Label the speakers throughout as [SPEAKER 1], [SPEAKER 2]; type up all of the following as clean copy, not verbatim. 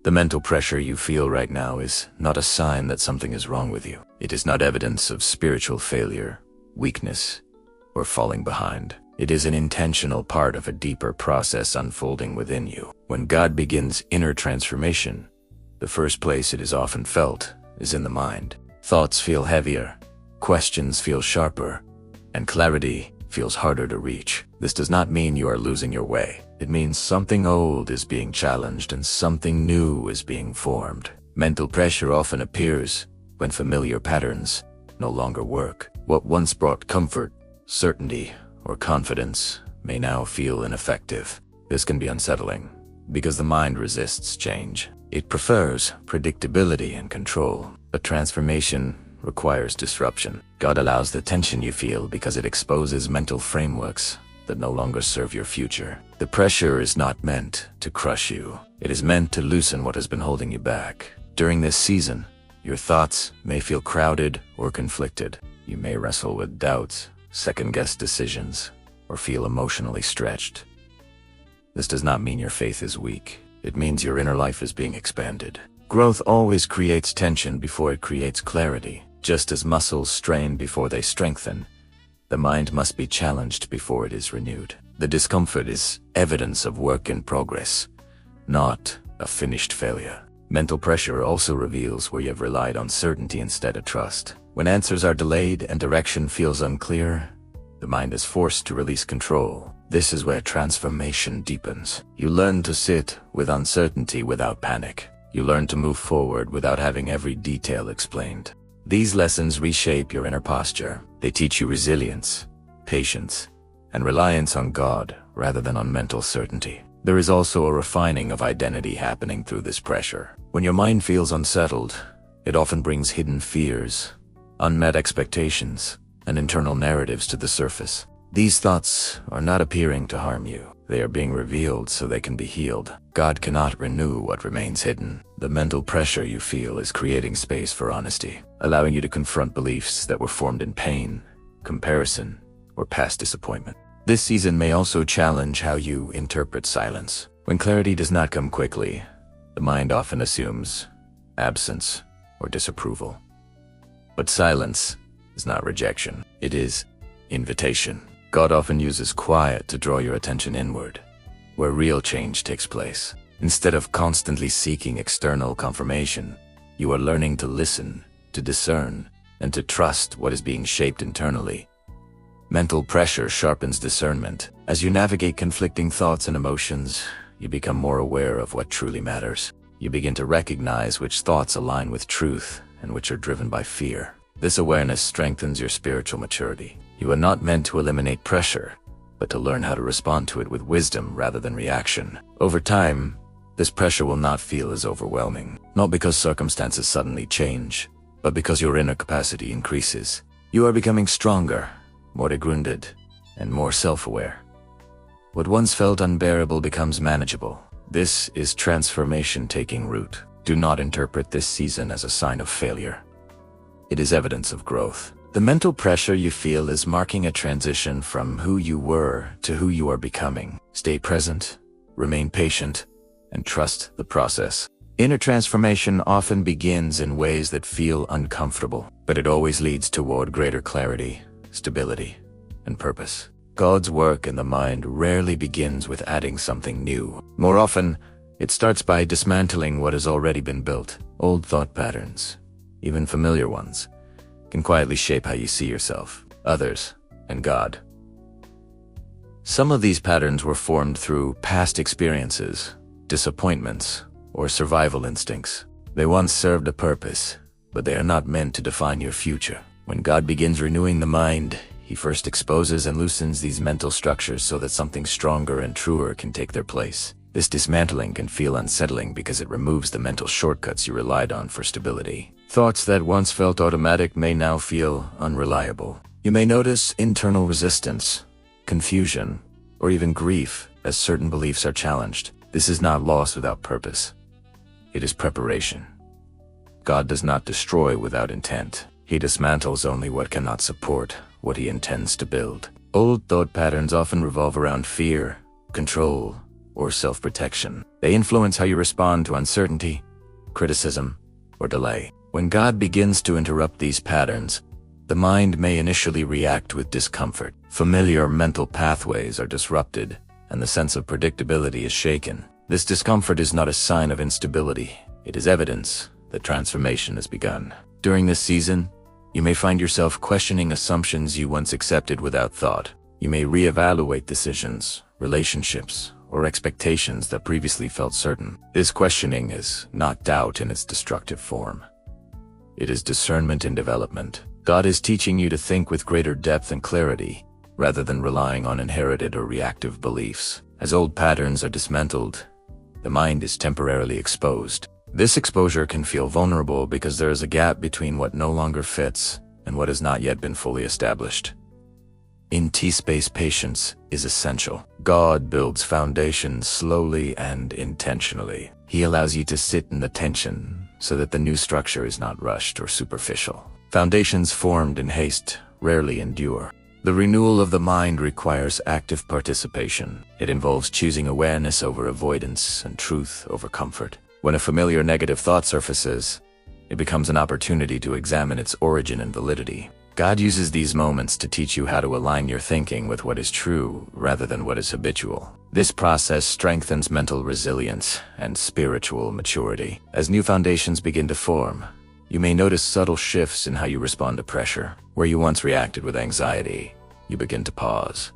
[SPEAKER 1] The mental pressure you feel right now is not a sign that something is wrong with you. It is not evidence of spiritual failure, weakness, or falling behind. It is an intentional part of a deeper process unfolding within you. When God begins inner transformation, the first place it is often felt is in the mind. Thoughts feel heavier, questions feel sharper, and clarity feels harder to reach. This does not mean you are losing your way. It means something old is being challenged and something new is being formed. Mental pressure often appears when familiar patterns no longer work. What once brought comfort, certainty, or confidence may now feel ineffective. This can be unsettling because the mind resists change. It prefers predictability and control. But transformation requires disruption. God allows the tension you feel because it exposes mental frameworks that no longer serve your future. The pressure is not meant to crush you. It is meant to loosen what has been holding you back. During this season, your thoughts may feel crowded or conflicted. You may wrestle with doubts, second-guess decisions, or feel emotionally stretched. This does not mean your faith is weak. It means your inner life is being expanded. Growth always creates tension before it creates clarity. Just as muscles strain before they strengthen, the mind must be challenged before it is renewed. The discomfort is evidence of work in progress, not a finished failure. Mental pressure also reveals where you have relied on certainty instead of trust. When answers are delayed and direction feels unclear, the mind is forced to release control. This is where transformation deepens. You learn to sit with uncertainty without panic. You learn to move forward without having every detail explained. These lessons reshape your inner posture. They teach you resilience, patience, and reliance on God rather than on mental certainty. There is also a refining of identity happening through this pressure. When your mind feels unsettled, it often brings hidden fears, unmet expectations, and internal narratives to the surface. These thoughts are not appearing to harm you. They are being revealed so they can be healed. God cannot renew what remains hidden. The mental pressure you feel is creating space for honesty, allowing you to confront beliefs that were formed in pain, comparison, or past disappointment. This season may also challenge how you interpret silence. When clarity does not come quickly, the mind often assumes absence or disapproval. But silence is not rejection. It is invitation. God often uses quiet to draw your attention inward, where real change takes place. Instead of constantly seeking external confirmation, you are learning to listen, to discern, and to trust what is being shaped internally. Mental pressure sharpens discernment. As you navigate conflicting thoughts and emotions, you become more aware of what truly matters. You begin to recognize which thoughts align with truth and which are driven by fear. This awareness strengthens your spiritual maturity. You are not meant to eliminate pressure, but to learn how to respond to it with wisdom rather than reaction. Over time, this pressure will not feel as overwhelming, not because circumstances suddenly change, but because your inner capacity increases. You are becoming stronger, more grounded, and more self-aware. What once felt unbearable becomes manageable. This is transformation taking root. Do not interpret this season as a sign of failure. It is evidence of growth. The mental pressure you feel is marking a transition from who you were to who you are becoming. Stay present, remain patient, and trust the process. Inner transformation often begins in ways that feel uncomfortable, but it always leads toward greater clarity, stability, and purpose. God's work in the mind rarely begins with adding something new. More often, it starts by dismantling what has already been built. Old thought patterns, even familiar ones, can quietly shape how you see yourself, others, and God. Some of these patterns were formed through past experiences, disappointments, or survival instincts. They once served a purpose, but they are not meant to define your future. When God begins renewing the mind, He first exposes and loosens these mental structures so that something stronger and truer can take their place. This dismantling can feel unsettling because it removes the mental shortcuts you relied on for stability. Thoughts that once felt automatic may now feel unreliable. You may notice internal resistance, confusion, or even grief as certain beliefs are challenged. This is not loss without purpose. It is preparation. God does not destroy without intent. He dismantles only what cannot support what He intends to build. Old thought patterns often revolve around fear, control, or self-protection. They influence how you respond to uncertainty, criticism, or delay. When God begins to interrupt these patterns, the mind may initially react with discomfort. Familiar mental pathways are disrupted, and the sense of predictability is shaken. This discomfort is not a sign of instability. It is evidence that transformation has begun. During this season, you may find yourself questioning assumptions you once accepted without thought. You may reevaluate decisions, relationships, or expectations that previously felt certain. This questioning is not doubt in its destructive form. It is discernment in development. God is teaching you to think with greater depth and clarity, rather than relying on inherited or reactive beliefs. As old patterns are dismantled, the mind is temporarily exposed. This exposure can feel vulnerable because there is a gap between what no longer fits and what has not yet been fully established. In T-space, patience is essential. God builds foundations slowly and intentionally. He allows you to sit in the tension so that the new structure is not rushed or superficial. Foundations formed in haste rarely endure. The renewal of the mind requires active participation. It involves choosing awareness over avoidance and truth over comfort. When a familiar negative thought surfaces, it becomes an opportunity to examine its origin and validity. God uses these moments to teach you how to align your thinking with what is true rather than what is habitual. This process strengthens mental resilience and spiritual maturity. As new foundations begin to form, you may notice subtle shifts in how you respond to pressure. Where you once reacted with anxiety, you begin to pause.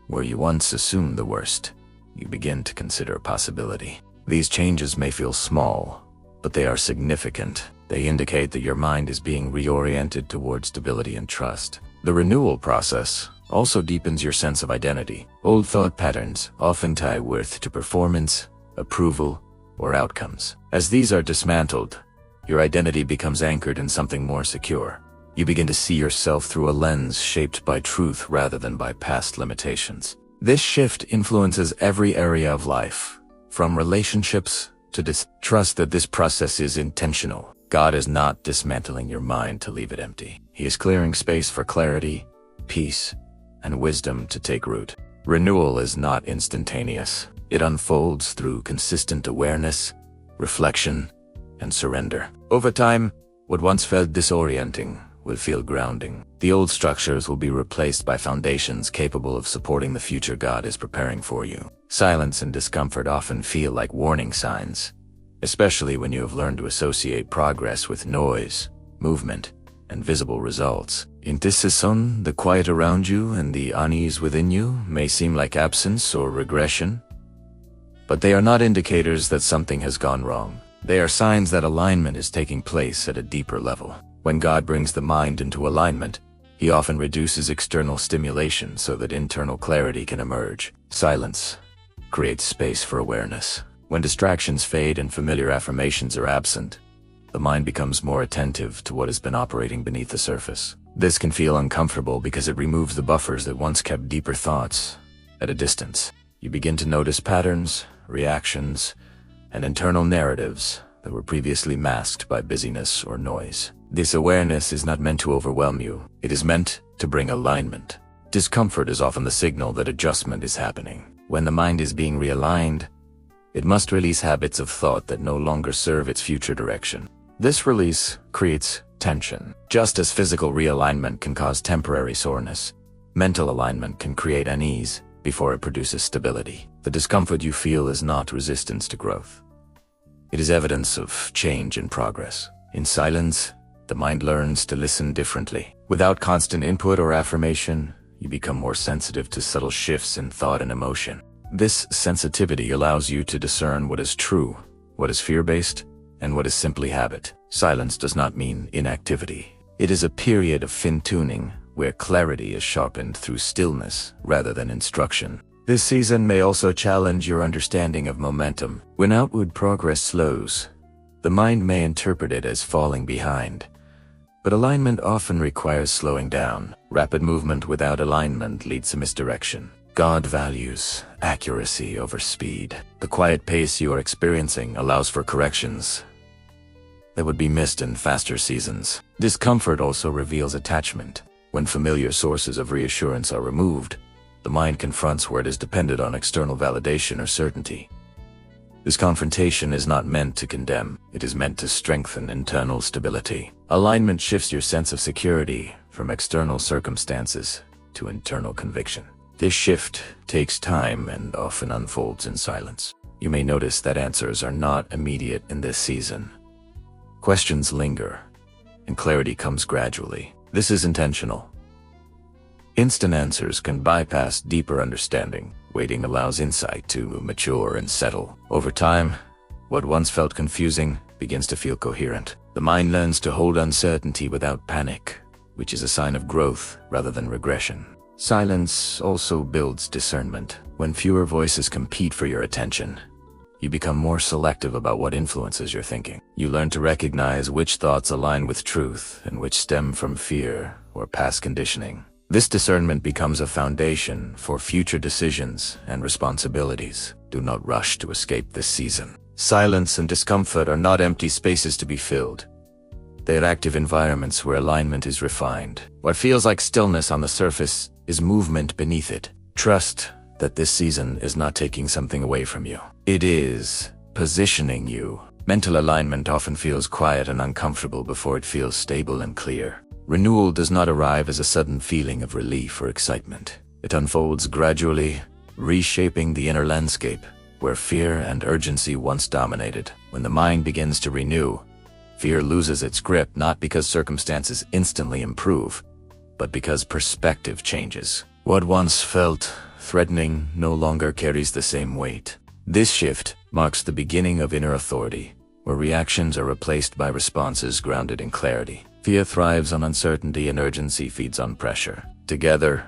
[SPEAKER 1] Where you once assumed the worst, you begin to consider a possibility. These changes may feel small, but they are significant. They indicate that your mind is being reoriented towards stability and trust. The renewal process also deepens your sense of identity. Old thought patterns often tie worth to performance, approval, or outcomes. As these are dismantled, your identity becomes anchored in something more secure. You begin to see yourself through a lens shaped by truth rather than by past limitations. This shift influences every area of life, from relationships to trust that this process is intentional. God is not dismantling your mind to leave it empty. He is clearing space for clarity, peace, and wisdom to take root. Renewal is not instantaneous. It unfolds through consistent awareness, reflection, and surrender. Over time, what once felt disorienting will feel grounding. The old structures will be replaced by foundations capable of supporting the future God is preparing for you. Silence and discomfort often feel like warning signs, especially when you have learned to associate progress with noise, movement, and visible results. In this season, the quiet around you and the unease within you may seem like absence or regression, but they are not indicators that something has gone wrong. They are signs that alignment is taking place at a deeper level. When God brings the mind into alignment, He often reduces external stimulation so that internal clarity can emerge. Silence creates space for awareness. When distractions fade and familiar affirmations are absent, the mind becomes more attentive to what has been operating beneath the surface. This can feel uncomfortable because it removes the buffers that once kept deeper thoughts at a distance. You begin to notice patterns, reactions, and internal narratives that were previously masked by busyness or noise. This awareness is not meant to overwhelm you. It is meant to bring alignment. Discomfort is often the signal that adjustment is happening. When the mind is being realigned, it must release habits of thought that no longer serve its future direction. This release creates tension. Just as physical realignment can cause temporary soreness, mental alignment can create unease before it produces stability. The discomfort you feel is not resistance to growth. It is evidence of change and progress. In silence, the mind learns to listen differently. Without constant input or affirmation, you become more sensitive to subtle shifts in thought and emotion. This sensitivity allows you to discern what is true, what is fear-based, and what is simply habit. Silence does not mean inactivity. It is a period of fine-tuning where clarity is sharpened through stillness rather than instruction. This season may also challenge your understanding of momentum. When outward progress slows, the mind may interpret it as falling behind. But alignment often requires slowing down. Rapid movement without alignment leads to misdirection. God values accuracy over speed. The quiet pace you are experiencing allows for corrections that would be missed in faster seasons. Discomfort also reveals attachment. When familiar sources of reassurance are removed, the mind confronts where it is dependent on external validation or certainty. This confrontation is not meant to condemn, it is meant to strengthen internal stability. Alignment shifts your sense of security from external circumstances to internal conviction. This shift takes time and often unfolds in silence. You may notice that answers are not immediate in this season. Questions linger, and clarity comes gradually. This is intentional. Instant answers can bypass deeper understanding. Waiting allows insight to mature and settle. Over time, what once felt confusing begins to feel coherent. The mind learns to hold uncertainty without panic, which is a sign of growth rather than regression. Silence also builds discernment. When fewer voices compete for your attention, you become more selective about what influences your thinking. You learn to recognize which thoughts align with truth and which stem from fear or past conditioning. This discernment becomes a foundation for future decisions and responsibilities. Do not rush to escape this season. Silence and discomfort are not empty spaces to be filled. They are active environments where alignment is refined. What feels like stillness on the surface is movement beneath it. Trust that this season is not taking something away from you. It is positioning you. Mental alignment often feels quiet and uncomfortable before it feels stable and clear. Renewal does not arrive as a sudden feeling of relief or excitement. It unfolds gradually, reshaping the inner landscape where fear and urgency once dominated. When the mind begins to renew, fear loses its grip not because circumstances instantly improve, but because perspective changes. What once felt threatening no longer carries the same weight. This shift marks the beginning of inner authority, where reactions are replaced by responses grounded in clarity. Fear thrives on uncertainty and urgency feeds on pressure. Together,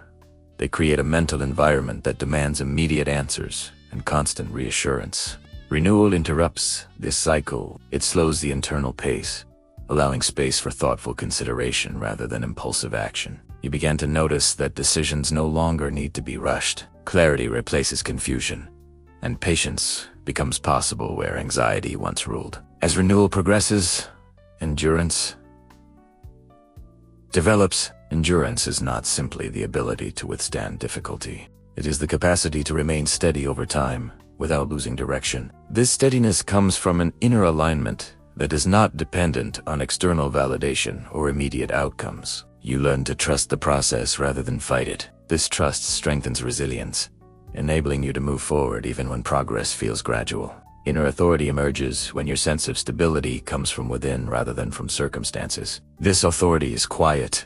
[SPEAKER 1] they create a mental environment that demands immediate answers and constant reassurance. Renewal interrupts this cycle. It slows the internal pace, allowing space for thoughtful consideration rather than impulsive action. You begin to notice that decisions no longer need to be rushed. Clarity replaces confusion, and patience becomes possible where anxiety once ruled. As renewal progresses, endurance develops. Endurance is not simply the ability to withstand difficulty. It is the capacity to remain steady over time without losing direction. This steadiness comes from an inner alignment that is not dependent on external validation or immediate outcomes. You learn to trust the process rather than fight it. This trust strengthens resilience, enabling you to move forward even when progress feels gradual. Inner authority emerges when your sense of stability comes from within rather than from circumstances. This authority is quiet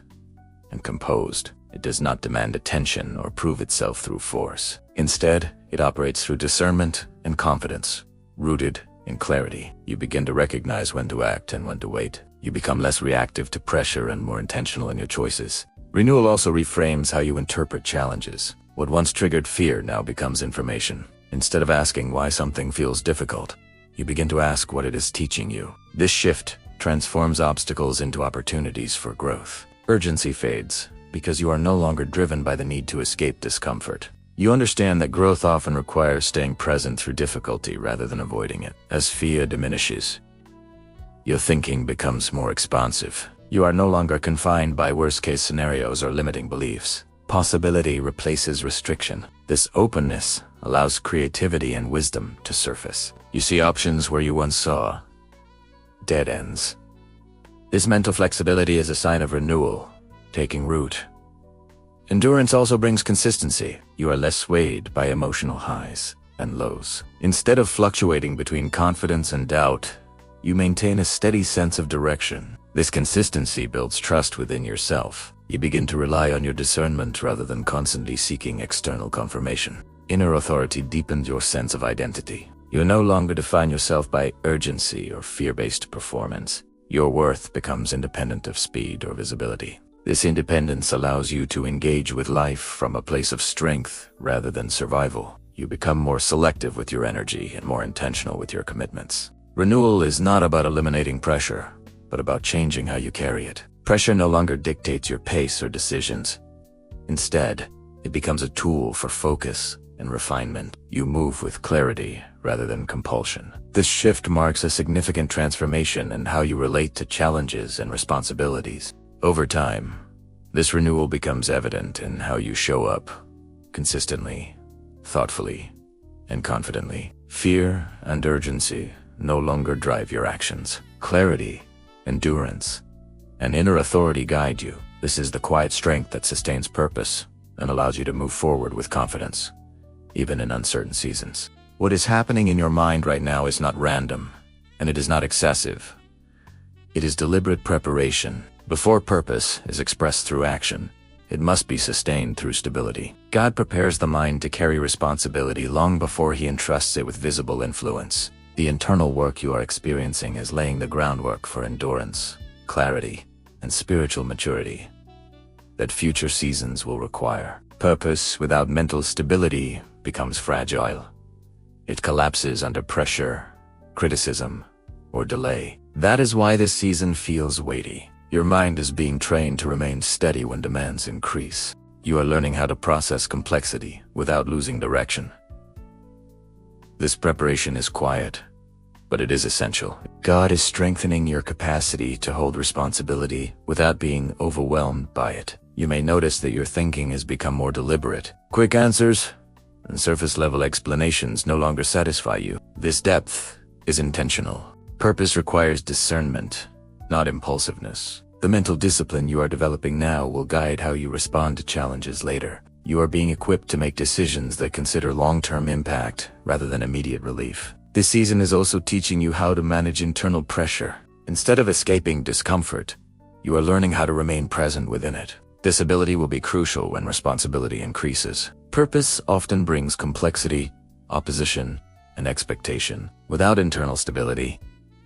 [SPEAKER 1] and composed. It does not demand attention or prove itself through force. Instead, it operates through discernment and confidence, rooted in clarity. You begin to recognize when to act and when to wait. You become less reactive to pressure and more intentional in your choices. Renewal also reframes how you interpret challenges. What once triggered fear now becomes information. Instead of asking why something feels difficult, you begin to ask what it is teaching you. This shift transforms obstacles into opportunities for growth. Urgency fades because you are no longer driven by the need to escape discomfort. You understand that growth often requires staying present through difficulty rather than avoiding it. As fear diminishes, your thinking becomes more expansive. You are no longer confined by worst-case scenarios or limiting beliefs. Possibility replaces restriction. This openness allows creativity and wisdom to surface. You see options where you once saw dead ends. This mental flexibility is a sign of renewal taking root. Endurance also brings consistency. You are less swayed by emotional highs and lows. Instead of fluctuating between confidence and doubt, you maintain a steady sense of direction. This consistency builds trust within yourself. You begin to rely on your discernment rather than constantly seeking external confirmation. Inner authority deepens your sense of identity. You no longer define yourself by urgency or fear-based performance. Your worth becomes independent of speed or visibility. This independence allows you to engage with life from a place of strength rather than survival. You become more selective with your energy and more intentional with your commitments. Renewal is not about eliminating pressure, but about changing how you carry it. Pressure no longer dictates your pace or decisions. Instead, it becomes a tool for focus and refinement. You move with clarity rather than compulsion. This shift marks a significant transformation in how you relate to challenges and responsibilities. Over time, this renewal becomes evident in how you show up consistently, thoughtfully, and confidently. Fear and urgency no longer drive your actions. Clarity, endurance, and inner authority guide you. This is the quiet strength that sustains purpose and allows you to move forward with confidence, even in uncertain seasons. What is happening in your mind right now is not random, and it is not excessive. It is deliberate preparation. Before purpose is expressed through action, it must be sustained through stability. God prepares the mind to carry responsibility long before He entrusts it with visible influence. The internal work you are experiencing is laying the groundwork for endurance, clarity, and spiritual maturity that future seasons will require. Purpose without mental stability becomes fragile. It collapses under pressure, criticism, or delay. That is why this season feels weighty. Your mind is being trained to remain steady when demands increase. You are learning how to process complexity without losing direction. This preparation is quiet, but it is essential. God is strengthening your capacity to hold responsibility without being overwhelmed by it. You may notice that your thinking has become more deliberate. Quick answers and surface-level explanations no longer satisfy you. This depth is intentional. Purpose requires discernment, not impulsiveness. The mental discipline you are developing now will guide how you respond to challenges later. You are being equipped to make decisions that consider long-term impact rather than immediate relief. This season is also teaching you how to manage internal pressure. Instead of escaping discomfort, you are learning how to remain present within it. This ability will be crucial when responsibility increases. Purpose often brings complexity, opposition, and expectation. Without internal stability,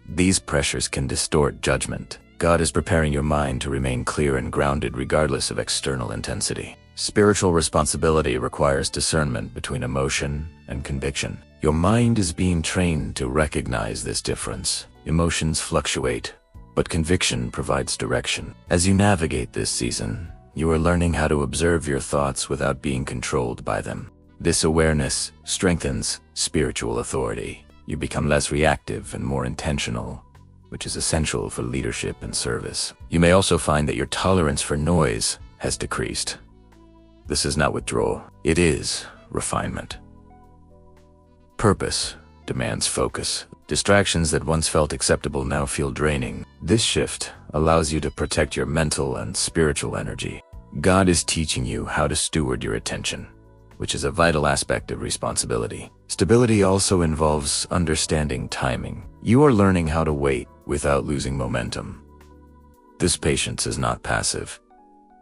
[SPEAKER 1] these pressures can distort judgment. God is preparing your mind to remain clear and grounded regardless of external intensity. Spiritual responsibility requires discernment between emotion and conviction. Your mind is being trained to recognize this difference. Emotions fluctuate, but conviction provides direction. As you navigate this season, you are learning how to observe your thoughts without being controlled by them. This awareness strengthens spiritual authority. You become less reactive and more intentional, which is essential for leadership and service. You may also find that your tolerance for noise has decreased. This is not withdrawal, it is refinement. Purpose demands focus. Distractions that once felt acceptable now feel draining. This shift allows you to protect your mental and spiritual energy. God is teaching you how to steward your attention, which is a vital aspect of responsibility. Stability also involves understanding timing. You are learning how to wait without losing momentum. This patience is not passive.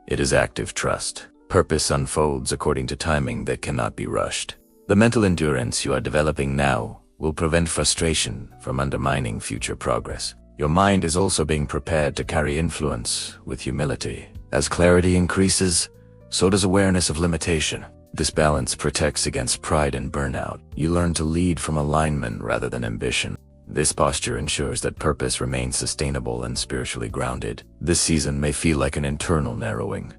[SPEAKER 1] It is active trust. Purpose unfolds according to timing that cannot be rushed. The mental endurance you are developing now will prevent frustration from undermining future progress. Your mind is also being prepared to carry influence with humility. As clarity increases, so does awareness of limitation. This balance protects against pride and burnout. You learn to lead from alignment rather than ambition. This posture ensures that purpose remains sustainable and spiritually grounded. This season may feel like an internal narrowing,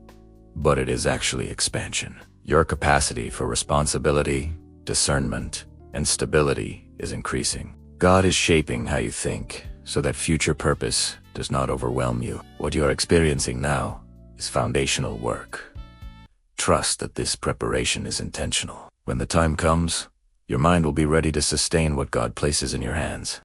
[SPEAKER 1] but it is actually expansion. Your capacity for responsibility, discernment, and stability is increasing. God is shaping how you think so that future purpose does not overwhelm you. What you are experiencing now is foundational work. Trust that this preparation is intentional. When the time comes, your mind will be ready to sustain what God places in your hands.